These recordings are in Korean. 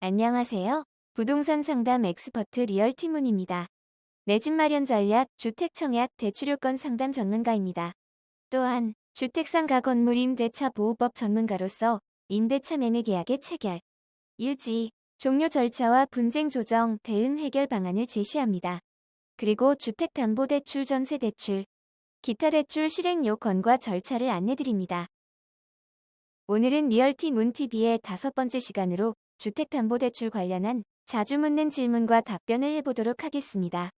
안녕하세요. 부동산 상담 엑스퍼트 리얼티문입니다. 내 집 마련 전략, 주택 청약, 대출요건 상담 전문가입니다. 또한 주택상가 건물 임대차 보호법 전문가로서 임대차 매매 계약의 체결, 유지, 종료 절차와 분쟁 조정, 대응 해결 방안을 제시합니다. 그리고 주택담보대출, 전세대출, 기타 대출 실행 요건과 절차를 안내드립니다. 오늘은 리얼티문TV의 5번째 시간으로 주택담보대출 관련한 자주 묻는 질문과 답변을 해보도록 하겠습니다.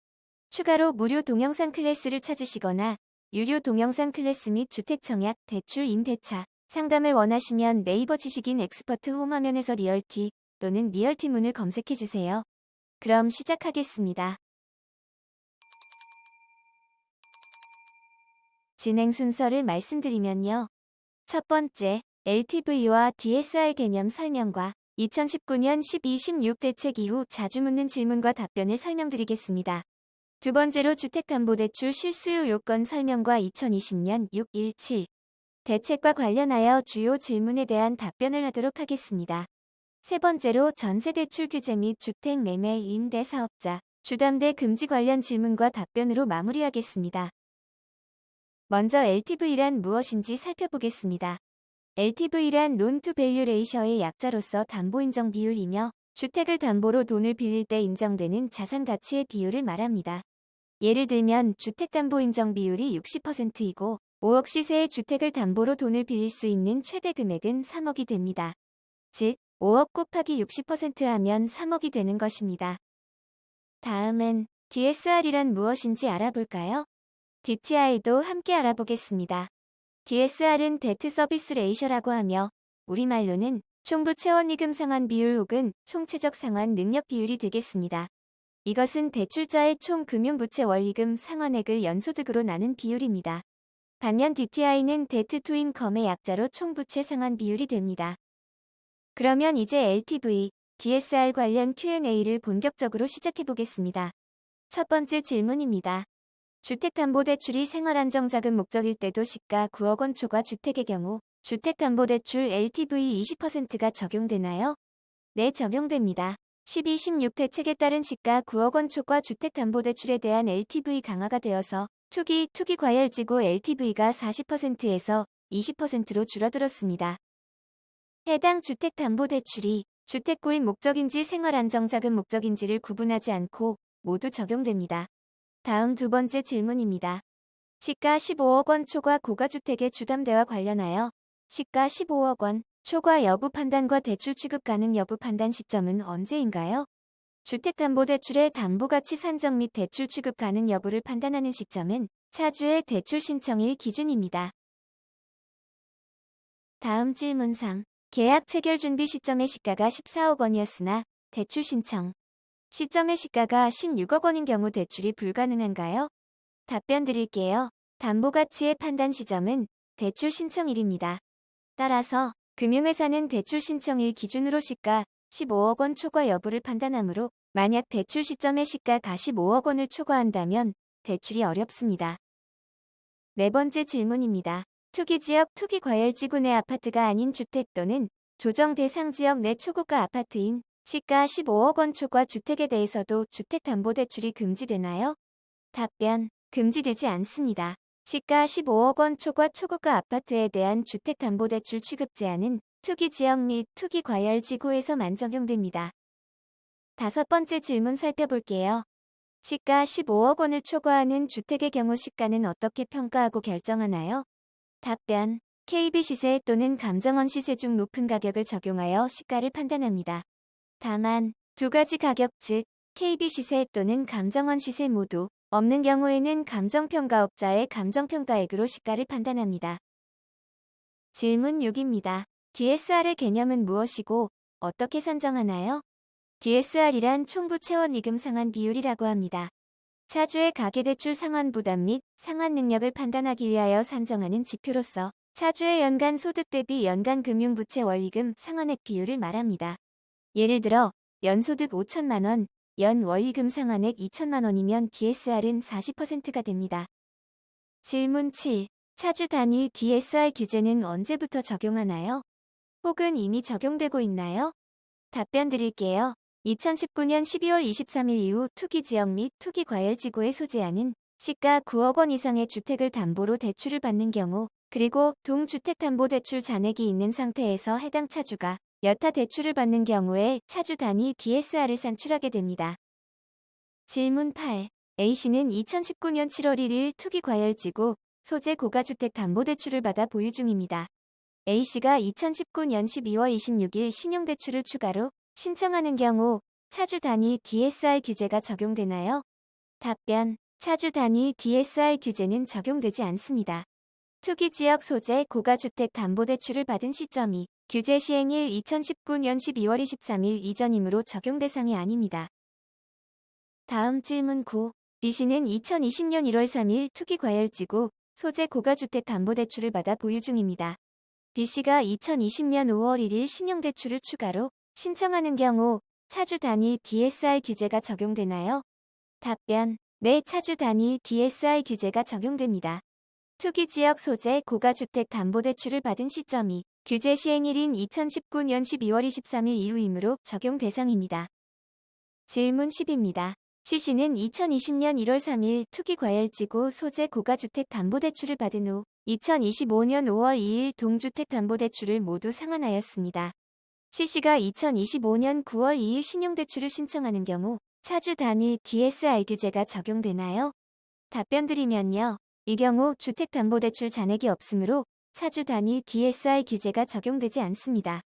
추가로 무료 동영상 클래스를 찾으시거나 유료 동영상 클래스 및 주택청약, 대출, 임대차, 상담을 원하시면 네이버 지식인 엑스퍼트 홈화면에서 리얼티 또는 리얼티문을 검색해주세요. 그럼 시작하겠습니다. 진행 순서를 말씀드리면요. 첫 번째, LTV와 DSR 개념 설명과 2019년 12-16 대책 이후 자주 묻는 질문과 답변을 설명드리겠습니다. 두 번째로 주택담보대출 실수요 요건 설명과 2020년 617 대책과 관련하여 주요 질문에 대한 답변을 하도록 하겠습니다. 세 번째로 전세대출 규제 및 주택 매매 임대 사업자 주담대 금지 관련 질문과 답변으로 마무리하겠습니다. 먼저 LTV란 무엇인지 살펴보겠습니다. LTV란 론투밸류 레이셔의 약자로서 담보 인정 비율이며 주택을 담보로 돈을 빌릴 때 인정되는 자산 가치의 비율을 말합니다. 예를 들면 주택담보 인정 비율이 60%이고 5억 시세의 주택을 담보로 돈을 빌릴 수 있는 최대 금액은 3억이 됩니다. 즉, 5억 곱하기 60% 하면 3억이 되는 것입니다. 다음은 DSR이란 무엇인지 알아볼까요? DTI도 함께 알아보겠습니다. DSR은 데트 서비스 레이셔라고 하며 우리말로는 총부 채원이금 상환 비율 혹은 총체적 상환 능력 비율이 되겠습니다. 이것은 대출자의 총 금융부채 원리금 상환액을 연소득으로 나눈 비율입니다. 반면 DTI는 데트 투 인컴의 약자로 총부채 상환 비율이 됩니다. 그러면 이제 LTV, DSR 관련 Q&A를 본격적으로 시작해보겠습니다. 첫 번째 질문입니다. 주택담보대출이 생활안정자금 목적일 때도 시가 9억 원 초과 주택의 경우 주택담보대출 LTV 20%가 적용되나요? 네, 적용됩니다. 12-16 대책에 따른 시가 9억 원 초과 주택담보대출에 대한 LTV 강화가 되어서 투기 과열지구 LTV가 40%에서 20%로 줄어들었습니다. 해당 주택담보대출이 주택 구입 목적인지 생활안정자금 목적인지를 구분하지 않고 모두 적용됩니다. 다음 두 번째 질문입니다. 시가 15억 원 초과 고가주택의 주담대와 관련하여 시가 15억 원 초과 여부 판단과 대출 취급 가능 여부 판단 시점은 언제인가요? 주택담보대출의 담보가치 산정 및 대출 취급 가능 여부를 판단하는 시점은 차주의 대출 신청일 기준입니다. 다음 질문상 계약 체결 준비 시점의 시가가 14억 원이었으나 대출 신청 시점의 시가가 16억 원인 경우 대출이 불가능한가요? 답변 드릴게요. 담보가치의 판단 시점은 대출 신청일입니다. 따라서 금융회사는 대출 신청일 기준으로 시가 15억 원 초과 여부를 판단하므로 만약 대출 시점의 시가가 15억 원을 초과한다면 대출이 어렵습니다. 네 번째 질문입니다. 투기지역 투기과열지구 내 아파트가 아닌 주택 또는 조정 대상 지역 내 초고가 아파트인 시가 15억 원 초과 주택에 대해서도 주택담보대출이 금지되나요? 답변, 금지되지 않습니다. 시가 15억 원 초과 초고가 아파트에 대한 주택담보대출 취급 제한은 투기지역 및 투기과열지구에서만 적용됩니다. 다섯 번째 질문 살펴볼게요. 시가 15억 원을 초과하는 주택의 경우 시가는 어떻게 평가하고 결정하나요? 답변, KB 시세 또는 감정원 시세 중 높은 가격을 적용하여 시가를 판단합니다. 다만 두 가지 가격 즉 KB 시세 또는 감정원 시세 모두 없는 경우에는 감정평가업자의 감정평가액으로 시가를 판단합니다. 질문 6입니다. DSR의 개념은 무엇이고 어떻게 산정하나요? DSR이란 총부 채원이금 상환 비율이라고 합니다. 차주의 가계대출 상환 부담 및 상환 능력을 판단하기 위하여 산정하는 지표로서 차주의 연간 소득 대비 연간 금융부채 원리금 상환액 비율을 말합니다. 예를 들어 연소득 5천만 원, 연 원리금 상환액 2천만 원이면 DSR은 40%가 됩니다. 질문 7. 차주 단위 DSR 규제는 언제부터 적용하나요? 혹은 이미 적용되고 있나요? 답변 드릴게요. 2019년 12월 23일 이후 투기지역 및 투기과열지구에 소재하는 시가 9억 원 이상의 주택을 담보로 대출을 받는 경우, 그리고 동주택담보대출 잔액이 있는 상태에서 해당 차주가 여타 대출을 받는 경우에 차주 단위 DSR을 산출하게 됩니다. 질문 8. A씨는 2019년 7월 1일 투기과열지구 소재 고가주택 담보대출을 받아 보유 중입니다. A씨가 2019년 12월 26일 신용대출을 추가로 신청하는 경우 차주 단위 DSR 규제가 적용되나요? 답변. 차주 단위 DSR 규제는 적용되지 않습니다. 투기지역 소재 고가주택 담보대출을 받은 시점이 규제 시행일 2019년 12월 23일 이전이므로 적용 대상이 아닙니다. 다음 질문 9. B씨는 2020년 1월 3일 투기과열지구 소재 고가주택 담보대출을 받아 보유 중입니다. B씨가 2020년 5월 1일 신용대출을 추가로 신청하는 경우 차주 단위 DSR 규제가 적용되나요? 답변. 네, 차주 단위 DSR 규제가 적용됩니다. 투기지역 소재 고가주택 담보대출을 받은 시점이 규제 시행일인 2019년 12월 23일 이후이므로 적용 대상입니다. 질문 10입니다. C씨는 2020년 1월 3일 투기과열지구 소재 고가주택 담보대출을 받은 후 2025년 5월 2일 동주택담보대출을 모두 상환하였습니다. C씨가 2025년 9월 2일 신용대출을 신청하는 경우 차주 단위 DSR 규제가 적용되나요? 답변 드리면요. 이 경우 주택담보대출 잔액이 없으므로 차주 단위 DSR 규제가 적용되지 않습니다.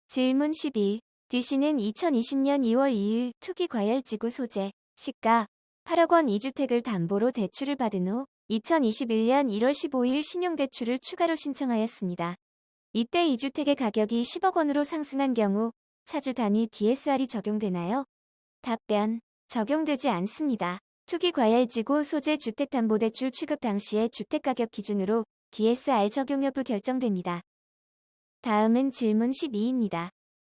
질문 11. D씨는 2020년 2월 2일 투기과열지구 소재 시가 8억 원 2주택을 담보로 대출을 받은 후 2021년 1월 15일 신용대출을 추가로 신청하였습니다. 이때 2주택의 가격이 10억 원으로 상승한 경우 차주 단위 DSR이 적용되나요? 답변. 적용되지 않습니다. 투기과열지구 소재 주택담보대출 취급 당시의 주택가격 기준으로 DSR 적용 여부 결정됩니다. 다음은 질문 12입니다.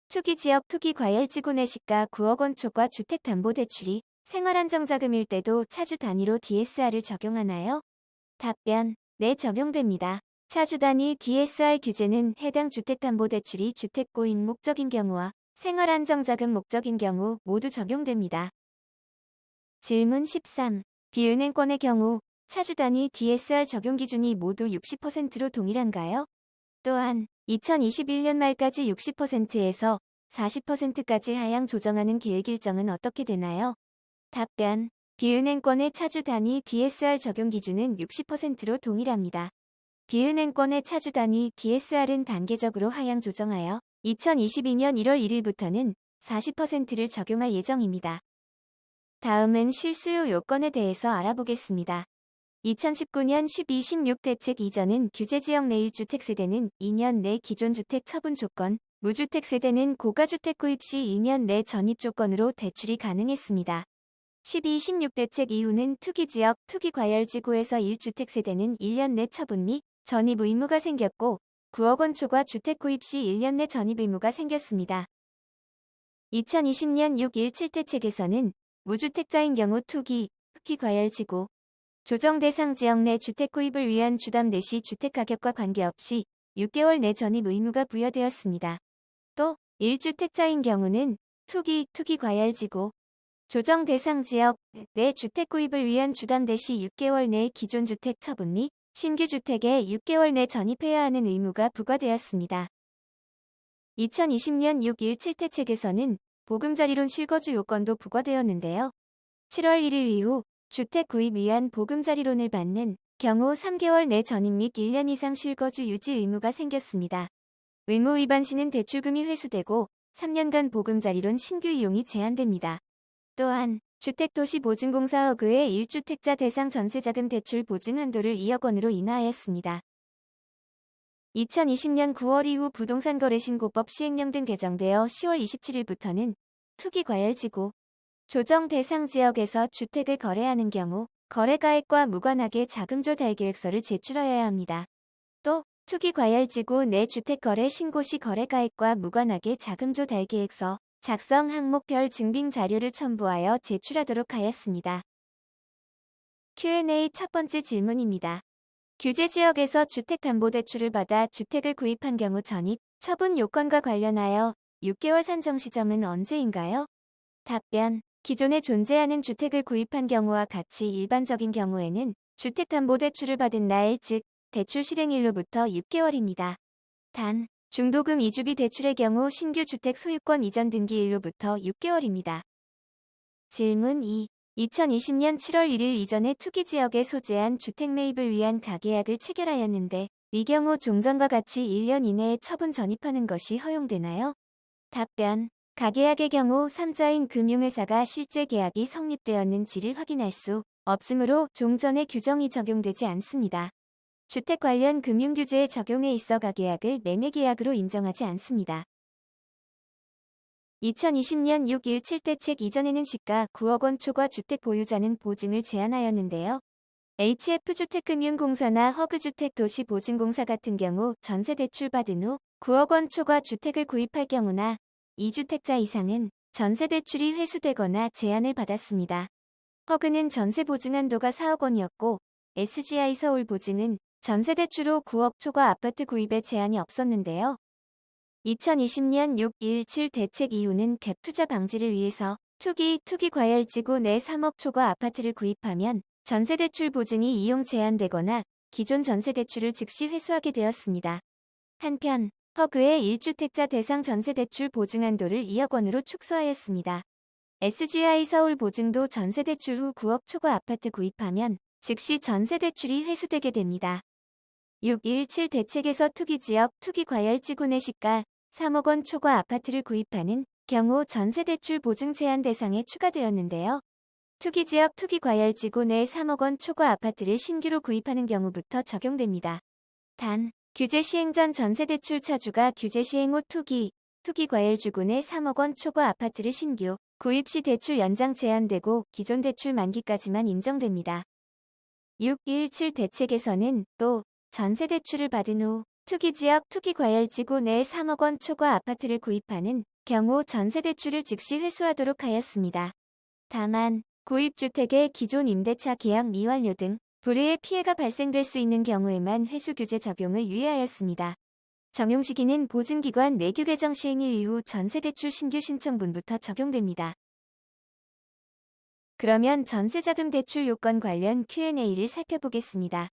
투기지역 투기과열지구 내 시가 9억 원 초과 주택담보대출이 생활안정자금일 때도 차주 단위로 DSR을 적용하나요? 답변. 네, 적용됩니다. 차주 단위 DSR 규제는 해당 주택담보대출이 주택고입 목적인 경우와 생활안정자금 목적인 경우 모두 적용됩니다. 질문 13. 비은행권의 경우 차주 단위 DSR 적용 기준이 모두 60%로 동일한가요? 또한 2021년 말까지 60%에서 40%까지 하향 조정하는 계획 일정은 어떻게 되나요? 답변. 비은행권의 차주 단위 DSR 적용 기준은 60%로 동일합니다. 비은행권의 차주 단위 DSR은 단계적으로 하향 조정하여 2022년 1월 1일부터는 40%를 적용할 예정입니다. 다음은 실수요 요건에 대해서 알아보겠습니다. 2019년 12.16 대책 이전은 규제지역 내 1주택 세대는 2년 내 기존주택 처분 조건, 무주택 세대는 고가주택 구입 시 2년 내 전입 조건으로 대출이 가능했습니다. 12.16 대책 이후는 투기지역, 투기과열지구에서 1주택 세대는 1년 내 처분 및 전입 의무가 생겼고 9억 원 초과 주택 구입 시 1년 내 전입 의무가 생겼습니다. 2020년 6.17 대책에서는 무주택자인 경우 투기과열지구, 조정 대상 지역 내 주택 구입을 위한 주담 대시 주택가격과 관계없이 6개월 내 전입 의무가 부여되었습니다. 또 1주택자인 경우는 투기과열지구, 조정 대상 지역 내 주택 구입을 위한 주담 대시 6개월 내 기존 주택 처분 및 신규 주택에 6개월 내 전입해야 하는 의무가 부과되었습니다. 2020년 6.17 대책에서는 보금자리론 실거주 요건도 부과되었는데요. 7월 1일 이후 주택 구입 위한 보금자리론을 받는 경우 3개월 내 전입 및 1년 이상 실거주 유지 의무가 생겼습니다. 의무 위반 시는 대출금이 회수되고 3년간 보금자리론 신규 이용이 제한됩니다. 또한 주택도시보증공사허그의 1주택자 대상 전세자금 대출 보증 한도를 2억 원으로 인하하였습니다. 2020년 9월 이후 부동산거래신고법 시행령 등 개정되어 10월 27일부터는 투기과열지구, 조정 대상 지역에서 주택을 거래하는 경우 거래가액과 무관하게 자금조 달계획서를 제출하여야 합니다. 또 투기과열지구 내 주택거래 신고 시 거래가액과 무관하게 자금조 달계획서 작성 항목별 증빙 자료를 첨부하여 제출하도록 하였습니다. Q&A 첫 번째 질문입니다. 규제지역에서 주택담보대출을 받아 주택을 구입한 경우 전입, 처분 요건과 관련하여 6개월 산정 시점은 언제인가요? 답변. 기존에 존재하는 주택을 구입한 경우와 같이 일반적인 경우에는 주택담보대출을 받은 날, 즉 대출 실행일로부터 6개월입니다. 단, 중도금 이주비 대출의 경우 신규 주택 소유권 이전 등기일로부터 6개월입니다. 질문 2. 2020년 7월 1일 이전에 투기지역에 소재한 주택 매입을 위한 가계약을 체결하였는데 이 경우 종전과 같이 1년 이내에 처분 전입하는 것이 허용되나요? 답변. 가계약의 경우 3자인 금융회사가 실제 계약이 성립되었는지를 확인할 수 없으므로 종전의 규정이 적용되지 않습니다. 주택 관련 금융규제의 적용에 있어 가계약을 매매계약으로 인정하지 않습니다. 2020년 6.17 대책 이전에는 시가 9억 원 초과 주택 보유자는 보증을 제한하였는데요. HF주택금융공사나 허그주택도시보증공사 같은 경우 전세대출 받은 후 9억 원 초과 주택을 구입할 경우나 2주택자 이상은 전세대출이 회수되거나 제한을 받았습니다. 허그는 전세보증 한도가 4억 원이었고 SGI 서울보증은 전세대출 후 9억 초과 아파트 구입에 제한이 없었는데요. 2020년 6.17 대책 이후는 갭 투자 방지를 위해서 투기 과열지구 내 3억 초과 아파트를 구입하면 전세대출 보증이 이용 제한되거나 기존 전세대출을 즉시 회수하게 되었습니다. 한편 허그의 1주택자 대상 전세대출 보증 한도를 2억 원으로 축소하였습니다. SGI 서울보증도 전세대출 후 9억 초과 아파트 구입하면 즉시 전세대출이 회수되게 됩니다. 6.17 대책에서 투기지역 투기과열지구 내 시가 3억 원 초과 아파트를 구입하는 경우 전세대출 보증 제한 대상에 추가되었는데요. 투기지역 투기과열지구 내 3억 원 초과 아파트를 신규로 구입하는 경우부터 적용됩니다. 단, 규제 시행 전 전세대출 차주가 규제 시행 후 투기과열지구 내 3억 원 초과 아파트를 신규 구입 시 대출 연장 제한되고 기존 대출 만기까지만 인정됩니다. 6.17 대책에서는 또 전세대출을 받은 후 투기지역 투기과열지구 내 3억 원 초과 아파트를 구입하는 경우 전세대출을 즉시 회수하도록 하였습니다. 다만 구입주택의 기존 임대차 계약 미완료 등 불이의 피해가 발생될 수 있는 경우에만 회수규제 적용을 유예하였습니다. 적용 시기는 보증기관 내규 개정 시행일 이후 전세대출 신규 신청분부터 적용됩니다. 그러면 전세자금 대출 요건 관련 Q&A를 살펴보겠습니다.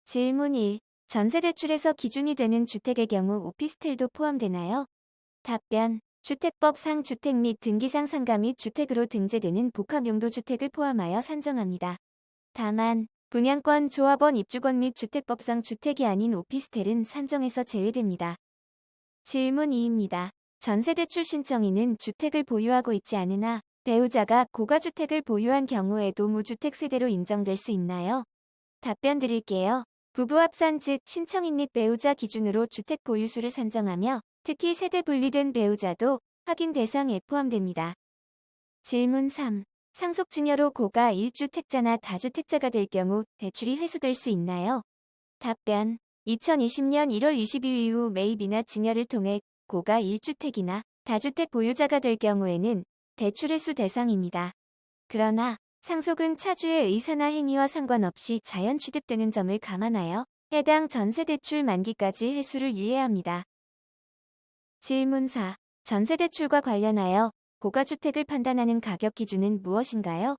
질문 1. 전세대출에서 기준이 되는 주택의 경우 오피스텔도 포함되나요? 답변. 주택법상 주택 및 등기상 상가 및 주택으로 등재되는 복합용도주택을 포함하여 산정합니다. 다만 분양권, 조합원, 입주권 및 주택법상 주택이 아닌 오피스텔은 산정에서 제외됩니다. 질문 2입니다. 전세대출 신청인은 주택을 보유하고 있지 않으나 배우자가 고가주택을 보유한 경우에도 무주택 세대로 인정될 수 있나요? 답변 드릴게요. 부부 합산 즉 신청인 및 배우자 기준으로 주택 보유수를 산정하며 특히 세대 분리된 배우자도 확인 대상에 포함됩니다. 질문 3. 상속 증여로 고가 1주택자나 다주택자가 될 경우 대출이 회수될 수 있나요? 답변. 2020년 1월 20일 이후 매입이나 증여를 통해 고가 1주택이나 다주택 보유자가 될 경우에는 대출 회수 대상입니다. 그러나 상속은 차주의 의사나 행위와 상관없이 자연 취득되는 점을 감안하여 해당 전세대출 만기까지 회수를 유예합니다. 질문 4. 전세대출과 관련하여 고가주택을 판단하는 가격 기준은 무엇인가요?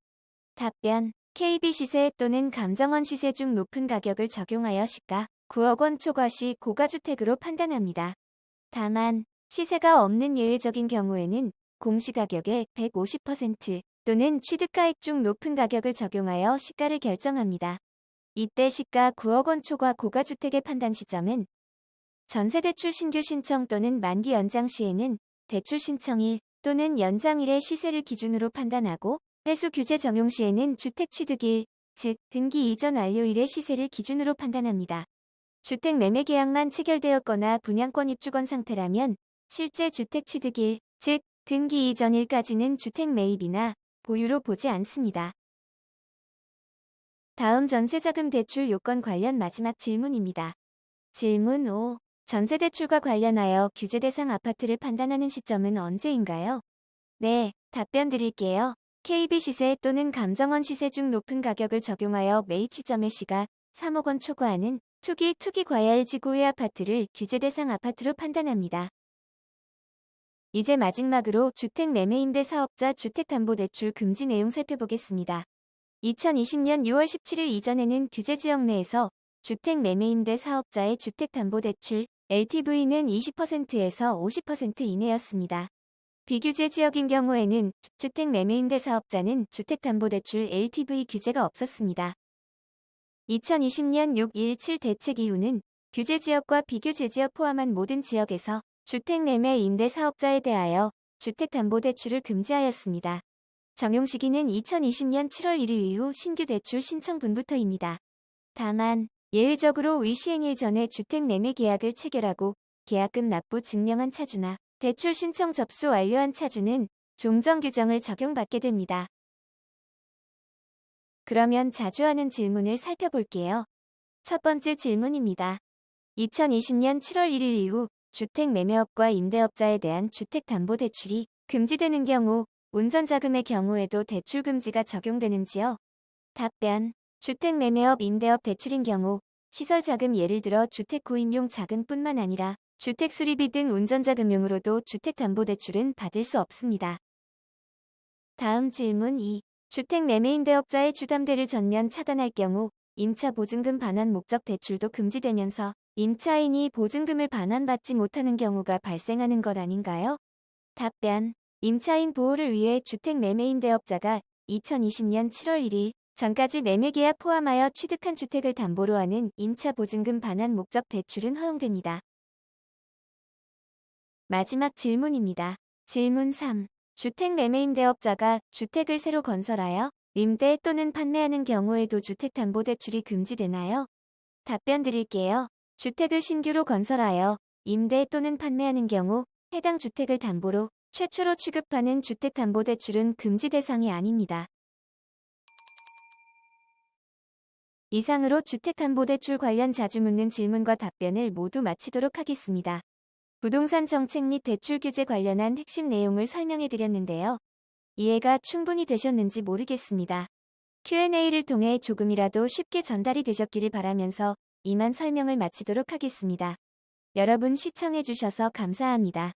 답변. KB 시세 또는 감정원 시세 중 높은 가격을 적용하여 시가 9억 원 초과 시 고가주택으로 판단합니다. 다만 시세가 없는 예외적인 경우에는 공시가격의 150% 또는 취득가액 중 높은 가격을 적용하여 시가를 결정합니다. 이때 시가 9억 원 초과 고가주택의 판단 시점은 전세대출 신규 신청 또는 만기 연장 시에는 대출 신청일 또는 연장일의 시세를 기준으로 판단하고 회수 규제 적용 시에는 주택 취득일, 즉 등기 이전 완료일의 시세를 기준으로 판단합니다. 주택 매매 계약만 체결되었거나 분양권 입주권 상태라면 실제 주택 취득일, 즉 등기 이전일까지는 주택 매입이나 보유로 보지 않습니다. 다음 전세자금 대출 요건 관련 마지막 질문입니다. 질문 5. 전세대출과 관련하여 규제 대상 아파트를 판단하는 시점은 언제인가요? 네, 답변 드릴게요. KB 시세 또는 감정원 시세 중 높은 가격을 적용하여 매입 시점의 시가 3억 원 초과하는 투기 과열 지구의 아파트를 규제 대상 아파트로 판단합니다. 이제 마지막으로 주택매매임대 사업자 주택담보대출 금지 내용 살펴보겠습니다. 2020년 6월 17일 이전에는 규제지역 내에서 주택매매임대 사업자의 주택담보대출 LTV는 20%에서 50% 이내였습니다. 비규제 지역인 경우에는 주택매매임대 사업자는 주택담보대출 LTV 규제가 없었습니다. 2020년 6.17 대책 이후는 규제 지역과 비규제 지역 포함한 모든 지역에서 주택매매 임대 사업자에 대하여 주택담보대출을 금지하였습니다. 적용 시기는 2020년 7월 1일 이후 신규 대출 신청분부터입니다. 다만 예외적으로 위시행일 전에 주택매매 계약을 체결하고 계약금 납부 증명한 차주나 대출 신청 접수 완료한 차주는 종전 규정을 적용받게 됩니다. 그러면 자주 하는 질문을 살펴볼게요. 첫 번째 질문입니다. 2020년 7월 1일 이후 주택매매업과 임대업자에 대한 주택담보대출이 금지되는 경우 운전자금의 경우에도 대출 금지가 적용되는지요? 답변. 주택매매업 임대업 대출인 경우 시설자금 예를 들어 주택구입용 자금뿐만 아니라 주택수리비 등 운전자금용으로도 주택담보대출은 받을 수 없습니다. 다음 질문 2. 주택매매임대업자의 주담대를 전면 차단할 경우 임차 보증금 반환 목적 대출도 금지되면서 임차인이 보증금을 반환받지 못하는 경우가 발생하는 것 아닌가요? 답변. 임차인 보호를 위해 주택매매임대업자가 2020년 7월 1일 전까지 매매계약 포함하여 취득한 주택을 담보로 하는 임차 보증금 반환 목적 대출은 허용됩니다. 마지막 질문입니다. 질문 3. 주택매매임대업자가 주택을 새로 건설하여 임대 또는 판매하는 경우에도 주택담보대출이 금지되나요? 답변 드릴게요. 주택을 신규로 건설하여 임대 또는 판매하는 경우 해당 주택을 담보로 최초로 취급하는 주택담보대출은 금지 대상이 아닙니다. 이상으로 주택담보대출 관련 자주 묻는 질문과 답변을 모두 마치도록 하겠습니다. 부동산 정책 및 대출 규제 관련한 핵심 내용을 설명해 드렸는데요. 이해가 충분히 되셨는지 모르겠습니다. Q&A를 통해 조금이라도 쉽게 전달이 되셨기를 바라면서 이만 설명을 마치도록 하겠습니다. 여러분 시청해 주셔서 감사합니다.